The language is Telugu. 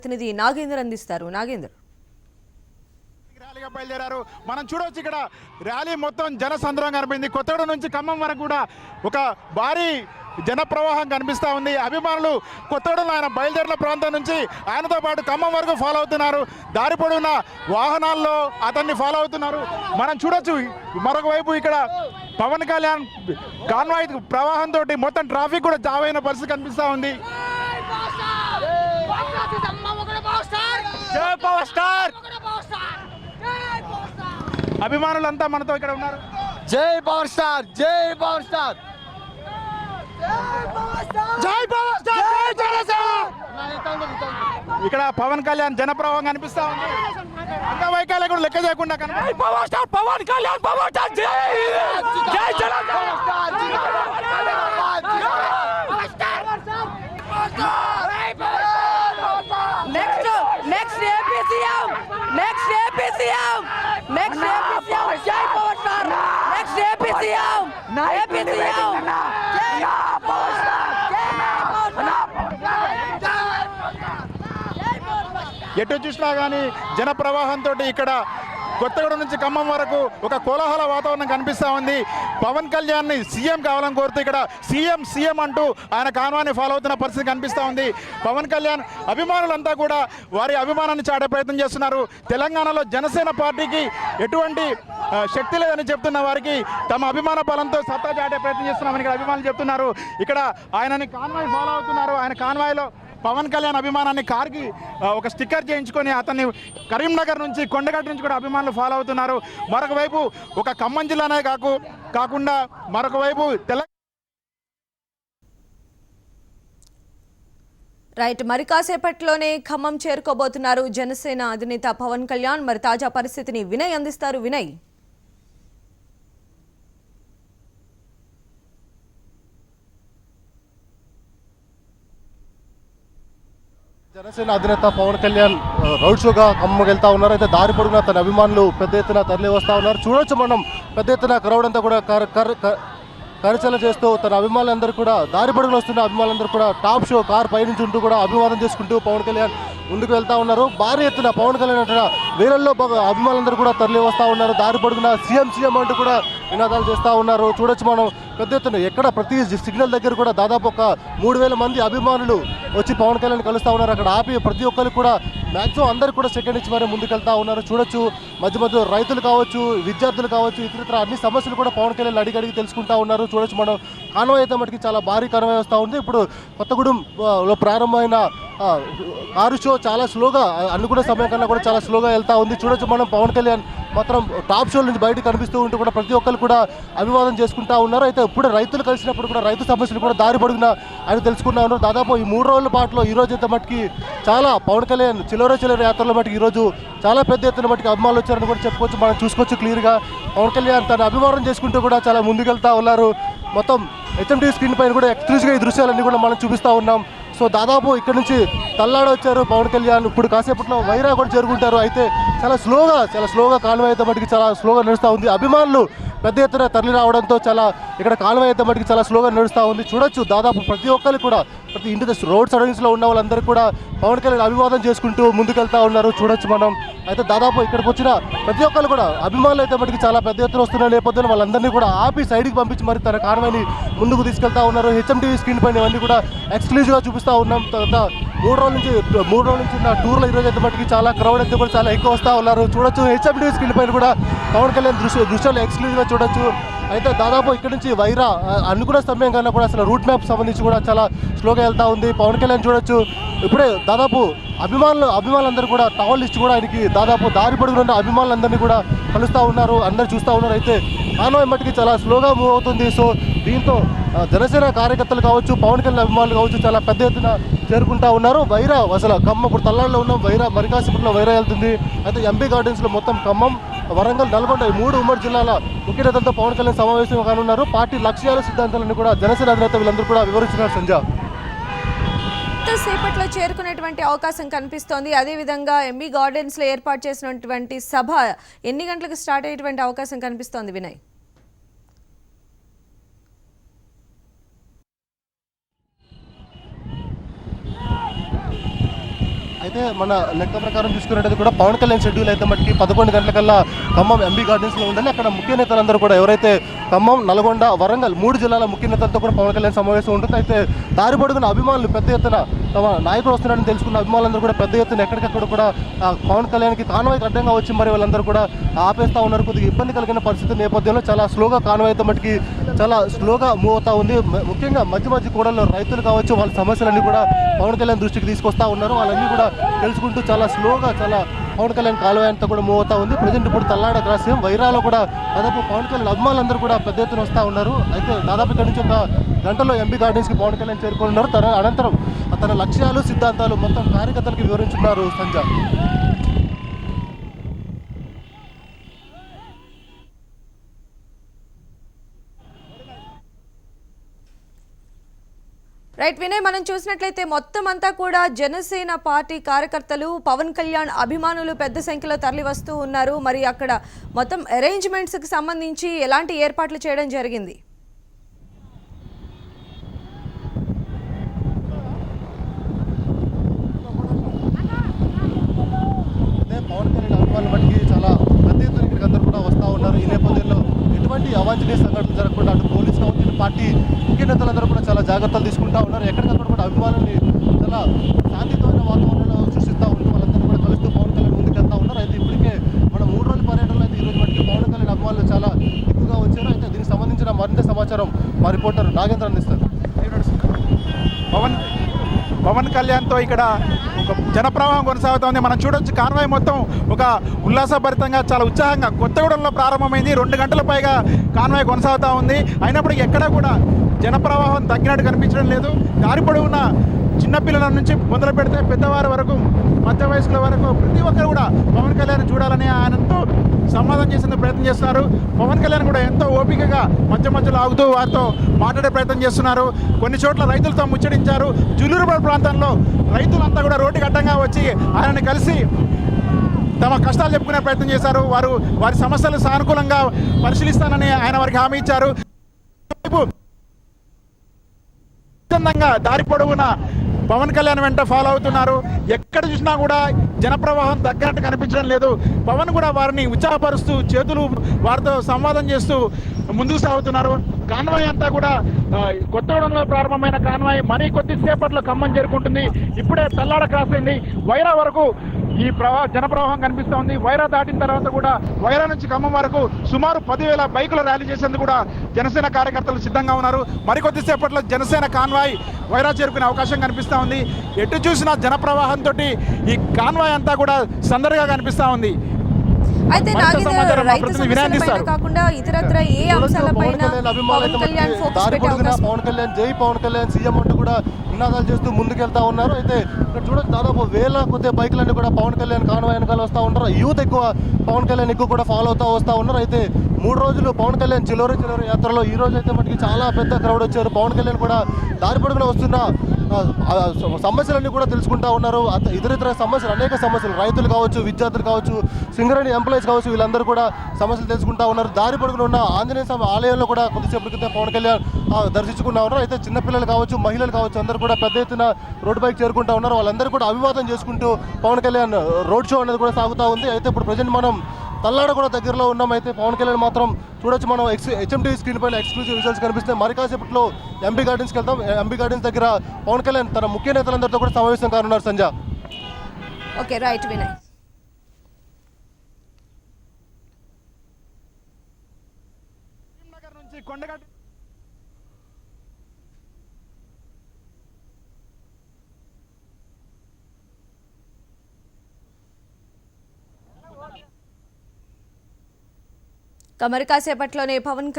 ప్రతినిధి నాగేందర్ అందిస్తారు. నాగేందర్ ర్యాలీగా బయలుదేరారు. మనం చూడవచ్చు ఇక్కడ ర్యాలీ మొత్తం జనసంద్రం కనిపించింది. కొత్తగూడెం నుంచి ఖమ్మం వరకు కూడా ఒక భారీ జన ప్రవాహం కనిపిస్తూ ఉంది. అభిమానులు కొత్తగూడెంలో ఆయన బయలుదేరిన ప్రాంతం నుంచి ఆయనతో పాటు ఖమ్మం వరకు ఫాలో అవుతున్నారు. దారి పొడవున వాహనాల్లో అతన్ని ఫాలో అవుతున్నారు. మనం చూడొచ్చు మరొక వైపు ఇక్కడ పవన్ కళ్యాణ్ కాన్వాయ్ ప్రవాహంతో మొత్తం ట్రాఫిక్ కూడా జామ్ అయిన పరిస్థితి కనిపిస్తూ ఉంది. జై పవర్ స్టార్ అభిమానులంతా మనతో ఇక్కడ ఉన్నారు. జై పవర్ స్టార్, జై పవర్ స్టార్, జై పవర్ స్టార్, జై జనసేన. ఇక్కడ పవన్ కళ్యాణ్ జనప్రవాహం కనిపిస్తా ఉంది. అంగవైకల్యం కూడా లెక్క చేయకుండా జై power star, Pawan Kalyan, power star, జై జై జనసేన. నెక్స్ట్ ఏపీ సీఎం జై power star. Next AP CM ఎటు చూసినా కానీ జన ప్రవాహంతో ఇక్కడ కొత్తగూడెం నుంచి ఖమ్మం వరకు ఒక కోలాహల వాతావరణం కనిపిస్తూ ఉంది. పవన్ కళ్యాణ్ని సీఎం కావాలని కోరుతూ ఇక్కడ సీఎం అంటూ ఆయన కాన్వాయ్ని ఫాలో అవుతున్న పరిస్థితి కనిపిస్తూ ఉంది. పవన్ కళ్యాణ్ అభిమానులంతా కూడా వారి అభిమానాన్ని చాటే ప్రయత్నం చేస్తున్నారు. తెలంగాణలో జనసేన పార్టీకి ఎటువంటి శక్తి లేదని చెప్తున్న వారికి తమ అభిమాన బలంతో సత్తా చాటే ప్రయత్నం చేస్తున్నామని ఇక్కడ అభిమానులు చెప్తున్నారు. ఇక్కడ ఆయనని కాన్వాయ్ ఫాలో అవుతున్నారు. ఆయన కాన్వాయ్లో పవన్ కళ్యాణ్ అభిమానాన్ని కార్కి ఒక స్టిక్కర్ చేయించుకొని అతన్ని కరీంనగర్ నుంచి కొండగట్టు నుంచి కూడా అభిమానులు ఫాలో అవుతున్నారు. మరొక వైపు ఒక ఖమ్మం జిల్లానే కాకుండా మరొక వైపు రైట్, మరి కాసేపట్లోనే ఖమ్మం చేరుకోబోతున్నారు జనసేన అధినేత పవన్ కళ్యాణ్. మరి తాజా పరిస్థితిని వినయ్ అందిస్తారు. వినయ్, జనసేన అధినేత పవన్ కళ్యాణ్ రోడ్ షోగా ఖమ్మంకి వెళ్తా ఉన్నారు. అయితే దారి పొడుగునా తన అభిమానులు పెద్ద ఎత్తున తరలి వస్తూ ఉన్నారు. చూడొచ్చు మనం పెద్ద ఎత్తున క్రౌడ్ అంతా కూడా కరచల చేస్తూ తన అభిమానులందరూ కూడా దారి పొడుగున వస్తున్న అభిమానులందరూ కూడా టాప్ షో కార్ పైనుంచి ఉంటూ కూడా అభివాదం చేసుకుంటూ పవన్ కళ్యాణ్ ముందుకు వెళ్తా ఉన్నారు. భారీ ఎత్తున పవన్ కళ్యాణ్ అంటున్న వేలల్లో అభిమానులందరూ కూడా తరలి వస్తూ ఉన్నారు. దారి పొడుగున సీఎం అంటూ కూడా నినాదాలు చేస్తూ ఉన్నారు. చూడొచ్చు మనం పెద్ద ఎత్తున ఎక్కడ ప్రతి సిగ్నల్ దగ్గర కూడా దాదాపు ఒక 3000 మంది అభిమానులు వచ్చి పవన్ కళ్యాణ్ కలుస్తూ ఉన్నారు. అక్కడ ఆపి ప్రతి ఒక్కరు కూడా మ్యాక్సిమం అందరూ కూడా సెకండ్ ఇచ్చి మరీ ముందుకెళ్తా ఉన్నారు. చూడొచ్చు మధ్య రైతులు కావచ్చు, విద్యార్థులు కావచ్చు, ఇతర అన్ని సమస్యలు కూడా పవన్ కళ్యాణ్ అడిగి తెలుసుకుంటా ఉన్నారు. చూడొచ్చు మనం కాన్వాయ్ అయితే మటుకి చాలా భారీ కాన్వాయ్ వస్తూ ఉంది. ఇప్పుడు కొత్తగూడెంలో ప్రారంభమైన కారు షో చాలా స్లోగా అనుకునే సమయం కన్నా కూడా చాలా స్లోగా వెళ్తా ఉంది. చూడొచ్చు మనం పవన్ కళ్యాణ్ మాత్రం టాప్ షో నుంచి బయటకు కనిపిస్తూ ఉంటూ కూడా ప్రతి ఒక్కరు కూడా అభివాదం చేసుకుంటా ఉన్నారు. అయితే ఇప్పుడు రైతులు కలిసినప్పుడు కూడా రైతు సమస్యలు కూడా దారి పొడుగున ఆయన తెలుసుకుంటా ఉన్నారు. దాదాపు ఈ 3 రోజుల పాటులో ఈ రోజు అయితే మటుకి చాలా పవన్ కళ్యాణ్ చిల్లర యాత్రలో మటుకు ఈరోజు చాలా పెద్ద ఎత్తున మటుకు అభిమానులు వచ్చారని కూడా చెప్పుకోవచ్చు. మనం చూసుకోవచ్చు క్లియర్గా పవన్ కళ్యాణ్ తన అభిమానం చేసుకుంటూ కూడా చాలా ముందుకెళ్తా ఉన్నారు. మొత్తం HMD స్క్రీన్ పైన కూడా ఎక్స్క్లూజివ్గా ఈ దృశ్యాలన్నీ కూడా మనం చూపిస్తూ ఉన్నాం. సో దాదాపు ఇక్కడ నుంచి తల్లాడ వచ్చారు పవన్ కళ్యాణ్. ఇప్పుడు కాసేపట్లో వైరా కూడా చేరుకుంటారు. అయితే చాలా స్లోగా కాన్వాయ్ అయితే మటుకు చాలా స్లోగా నడుస్తూ ఉంది. అభిమానులు పెద్ద ఎత్తున తరలి రావడంతో చాలా ఇక్కడ కాన్వాయ్ అయితే మటుకు చాలా స్లోగా నడుస్తూ ఉంది. చూడొచ్చు దాదాపు ప్రతి ఒక్కరికి కూడా ప్రతి ఇంటి రోడ్ సరౌండింగ్స్లో ఉన్న వాళ్ళందరూ కూడా పవన్ కళ్యాణ్ అభివాదం చేసుకుంటూ ముందుకెళ్తా ఉన్నారు. చూడొచ్చు మనం. అయితే దాదాపు ఇక్కడికి వచ్చిన ప్రతి ఒక్కరు కూడా అభిమానులు అయితే మటుకు చాలా పెద్ద ఎత్తున వస్తున్న నేపథ్యంలో వాళ్ళందరినీ కూడా ఆపి సైడ్కి పంపించి మరి తన కాన్వాయ్ని ముందుకు తీసుకెళ్తా ఉన్నారు. HMD స్క్రీన్ పైన ఇవన్నీ కూడా ఎక్స్క్లూజివ్గా చూపిస్తూ ఉన్నాం. తర్వాత 3 రోజుల నుంచి నా టూర్లో ఈరోజు అయితే మటుకు చాలా క్రౌడ్ అయితే కూడా చాలా ఎక్కువ వస్తూ ఉన్నారు. చూడొచ్చు HMD స్క్రీన్ పైన కూడా పవన్ కళ్యాణ్ దృశ్యాలు ఎక్స్క్లూజివ్గా చూడొచ్చు. అయితే దాదాపు ఇక్కడ నుంచి వైరా అనుకున్న సమయం కన్నా కూడా అసలు రూట్ మ్యాప్ సంబంధించి కూడా చాలా స్లోగా వెళ్తూ ఉంది. పవన్ కళ్యాణ్ చూడొచ్చు ఇప్పుడే దాదాపు అభిమానులందరూ కూడా టవల్ లిస్ట్ కూడా ఆయనకి దాదాపు దారి పొడుగున అభిమానులందరినీ కూడా కలుస్తూ ఉన్నారు. అందరూ చూస్తూ ఉన్నారు. అయితే కాన్వాయ్ మట్టికి చాలా స్లోగా మూవ్ అవుతుంది. సో దీంతో జనసేన కార్యకర్తలు కావచ్చు, పవన్ కళ్యాణ్ అభిమానులు కావచ్చు చాలా పెద్ద ఎత్తున చేరుకుంటా ఉన్నారు. వైరా అసలు ఖమ్మం ఇప్పుడు తల్లాడలో ఉన్నాం. వైరా మరికాసిపురంలో వైరా వెళ్తుంది. అయితే ఎంపీ గార్డెన్స్లో మొత్తం ఖమ్మం, వరంగల్, నల్గొండ ఈ 3 ఉమ్మడి జిల్లాల ముఖ్య నేతలతో పవన్ కళ్యాణ్ సమావేశం కానున్నారు. పార్టీ లక్ష్యాలు, సిద్ధాంతాలను కూడా జనసేన అధినేత వీళ్ళందరూ కూడా వివరించినారు. సంజ సేపట్లో చేరుకునేటువంటి అవకాశం కనిపిస్తోంది. అదేవిధంగా ఎంబీ గార్డెన్స్లో ఏర్పాటు చేసినటువంటి సభ ఎన్ని గంటలకు స్టార్ట్ అయ్యేటువంటి అవకాశం కనిపిస్తోంది వినయ్? అయితే మన లెక్క ప్రకారం చూసుకున్నట్టయితే కూడా పవన్ కళ్యాణ్ షెడ్యూల్ అయితే మటుకి 11 గంటలకల్లా ఖమ్మం ఎంబీ గార్డెన్స్లో ఉండాలి. అక్కడ ముఖ్య నేతలందరూ కూడా ఎవరైతే ఖమ్మం, నల్గొండ, వరంగల్ 3 జిల్లాల ముఖ్య నేతలతో కూడా పవన్ కళ్యాణ్ సమావేశం ఉంటుంది. అయితే దారి పొడుగున అభిమానులు పెద్ద ఎత్తున తమ నాయకుడు వస్తున్నారని తెలుసుకున్న అభిమానులందరూ కూడా పెద్ద ఎత్తున ఎక్కడికక్కడ కూడా పవన్ కళ్యాణ్కి కాన్వాయ్కి అడ్డంగా వచ్చి మరి వాళ్ళందరూ కూడా ఆపేస్తూ ఉన్నారు. కొద్దిగా ఇబ్బంది కలిగిన పరిస్థితి నేపథ్యంలో చాలా స్లోగా కాన్వాయ్ అయితే మటుకి చాలా స్లోగా మూవ్ అవుతా ఉంది. ముఖ్యంగా మధ్య కూడల్లో రైతులు కావచ్చు, వాళ్ళ సమస్యలన్నీ కూడా పవన్ కళ్యాణ్ దృష్టికి తీసుకొస్తా ఉన్నారు. వాళ్ళన్నీ కూడా తెలుసుకుంటూ చాలా స్లోగా పవన్ కళ్యాణ్ కాలువ అంతా కూడా మూవ్ అవుతా ఉంది. ప్రజెంట్ ఇప్పుడు తల్లాడ క్రాసం వైరాలో కూడా దాదాపు పవన్ కళ్యాణ్ అభిమానులందరూ కూడా పెద్ద ఎత్తున వస్తూ ఉన్నారు. అయితే దాదాపు ఇక్కడ నుంచి ఒక గంటలో ఎంబీ గార్డెన్స్కి పవన్ కళ్యాణ్ చేరుకున్నారు. అనంతరం తన లక్ష్యాలు, సిద్ధాంతాలు మొత్తం కార్యకర్తలకు వివరించున్నారు సంజయ్. రైట్ వినయ్, మనం చూసినట్లయితే మొత్తం అంతా కూడా జనసేన పార్టీ కార్యకర్తలు, పవన్ కళ్యాణ్ అభిమానులు పెద్ద సంఖ్యలో తరలి వస్తూ ఉన్నారు. మరి అక్కడ మొత్తం అరేంజ్మెంట్స్కి సంబంధించి ఎలాంటి ఏర్పాట్లు చేయడం జరిగింది? పవన్ కళ్యాణ్ అభిమానుల బట్టి చాలా పెద్ద ఎత్తున ఇక్కడికి అందరూ కూడా వస్తూ ఉన్నారు. ఈ నేపథ్యంలో ఎటువంటి అవాంఛనీయ సంఘటనలు జరగకుండా అటు పోలీసు కావచ్చు, ఇటు పార్టీ ముఖ్య నేతలందరూ కూడా చాలా జాగ్రత్తలు తీసుకుంటూ ఉన్నారు. ఎక్కడికక్కడ కూడా అభిమానుల్ని చాలా శాంతియుతమైన వాతావరణంలో సృష్టిస్తూ ఉంటూ వాళ్ళందరూ కూడా కలుస్తూ పవన్ కళ్యాణ్ ముందుకెళ్తా ఉన్నారు. అయితే ఇప్పటికే మన 3 రోజుల పర్యటనలో అయితే ఈరోజు మటుకు పవన్ కళ్యాణ్ అభిమానులు చాలా ఎక్కువగా వచ్చారు. అయితే దీనికి సంబంధించిన మరింత సమాచారం మా రిపోర్టర్ నాగేంద్ర అందిస్తారు. పవన్ కళ్యాణ్తో ఇక్కడ ఒక జనప్రవాహం కొనసాగుతోంది. మనం చూడొచ్చు కాన్వాయ్ మొత్తం ఒక ఉల్లాసభరితంగా చాలా ఉత్సాహంగా కొత్తగూడెంలో ప్రారంభమైంది. 2 గంటల పైగా కాన్వాయ్ కొనసాగుతూ ఉంది. అయినప్పటికీ ఎక్కడా కూడా జనప్రవాహం తగ్గినట్టు కనిపించడం లేదు. దారి పొడవున చిన్నపిల్లల నుంచి మొదలు పెడితే పెద్దవారి వరకు, మధ్య వయస్కుల వరకు ప్రతి ఒక్కరు కూడా పవన్ కళ్యాణ్ చూడాలని ఆయనతో సంవాదం చేసేందుకు ప్రయత్నం చేస్తున్నారు. పవన్ కళ్యాణ్ కూడా ఎంతో ఓపికగా మధ్యలో ఆగుతూ వారితో మాట్లాడే ప్రయత్నం చేస్తున్నారు. కొన్ని చోట్ల రైతులతో ముచ్చటించారు. జుల్లూరుపాడు ప్రాంతంలో రైతులంతా కూడా రోడ్డుకి అడ్డంగా వచ్చి ఆయనని కలిసి తమ కష్టాలు చెప్పుకునే ప్రయత్నం చేశారు. వారి సమస్యలు సానుకూలంగా పరిశీలిస్తానని ఆయన వారికి హామీ ఇచ్చారు. దారి పొడవున పవన్ కళ్యాణ్ వెంట ఫాలో అవుతున్నారు. ఎక్కడ చూసినా కూడా జనప్రవాహం తగ్గినట్టు కనిపించడం లేదు. పవన్ కూడా వారిని ఉత్సాహపరుస్తూ చేతులు వారితో సంవాదం చేస్తూ ముందుకు సాగుతున్నారు. కాన్వాయ్ అంతా కూడా కొత్తగూడెంలో ప్రారంభమైన కాన్వాయ్ మరి కొద్దిసేపట్లో ఖమ్మం చేరుకుంటుంది. ఇప్పుడే తల్లాడ క్రాస్ అయింది. వైరా వరకు ఈ జనప్రవాహం కనిపిస్తోంది. వైరా దాటిన తర్వాత కూడా వైరా నుంచి ఖమ్మం వరకు సుమారు 10,000 బైకులు ర్యాలీ చేసేందుకు కూడా జనసేన కార్యకర్తలు సిద్ధంగా ఉన్నారు. మరికొద్దిసేపట్లో జనసేన కాన్వాయ్ వైరా చేరుకునే అవకాశం కనిపిస్తూ ఉంది. ఎటు చూసినా జనప్రవాహంతో ఈ కాన్వాయ్ అంతా కూడా సందడిగా కనిపిస్తూ ఉంది. అయితే కాకుండా ఇతరత్ర ఏ అంశాలపైన పవన్ కళ్యాణ్ ఫోకస్ పెట్టే అవకాశం? పవన్ కళ్యాణ్ జై పవన్ కళ్యాణ్ సీఎం అంటూ కూడా నినాదాలు చేస్తూ ముందుకెళ్తా ఉన్నారు. అయితే ఇక్కడ చూడొచ్చు దాదాపు వేల కొద్ది బైకులన్నీ కూడా పవన్ కళ్యాణ్ కాన్వాయ్ వెనకాల వస్తూ ఉంటారు. యూత్ ఎక్కువ పవన్ కళ్యాణ్ ఎక్కువ కూడా ఫాలో అవుతూ వస్తూ ఉన్నారు. అయితే 3 రోజులు పవన్ కళ్యాణ్ చిలోరి యాత్రలో ఈ రోజు అయితే మనకి చాలా పెద్ద క్రౌడ్ వచ్చారు. పవన్ కళ్యాణ్ కూడా దారి పొడుగున వస్తున్న సమస్యలన్నీ కూడా తెలుసుకుంటా ఉన్నారు. ఇతర సమస్యలు, అనేక సమస్యలు, రైతులు కావచ్చు, విద్యార్థులు కావచ్చు, సింగరేణి ఎంప్లాయీస్ కావచ్చు, వీళ్ళందరూ కూడా సమస్యలు తెలుసుకుంటా ఉన్నారు. దారి పొడుగున ఉన్న ఆంజనేయ స్వామి ఆలయంలో కూడా కొద్దిసేపటి క్రితం పవన్ కళ్యాణ్ దర్శించుకుంటా ఉన్నారు. అయితే చిన్నపిల్లలు కావచ్చు, మహిళలు కావచ్చు, అందరూ కూడా పెద్ద ఎత్తున రోడ్డు బైక్ చేరుకుంటా ఉన్నారు. వాళ్ళందరూ కూడా అభివాదం చేసుకుంటూ పవన్ కళ్యాణ్ రోడ్ షో అనేది కూడా సాగుతూ ఉంది. అయితే ఇప్పుడు ప్రజెంట్ మనం తల్లాడ కూడా దగ్గరలో ఉన్నాం. అయితే పవన్ కళ్యాణ్ మాత్రం చూడొచ్చు, మనం హెచ్ఎంటీవీ స్క్రీన్ పైన ఎక్స్క్లూజివ్ విజువల్స్ కనిపిస్తాయి. మరి కాసేపట్లో ఎంబీ గార్డెన్స్కి వెళ్తాం. ఎంబీ గార్డెన్స్ దగ్గర పవన్ కళ్యాణ్ తన ముఖ్య నేతలందరితో కూడా సమావేశం కానున్నారు. సంజయ్. Okay, right Vinay. కొండగట్టు మరి కాసేపట్లోనే పవన్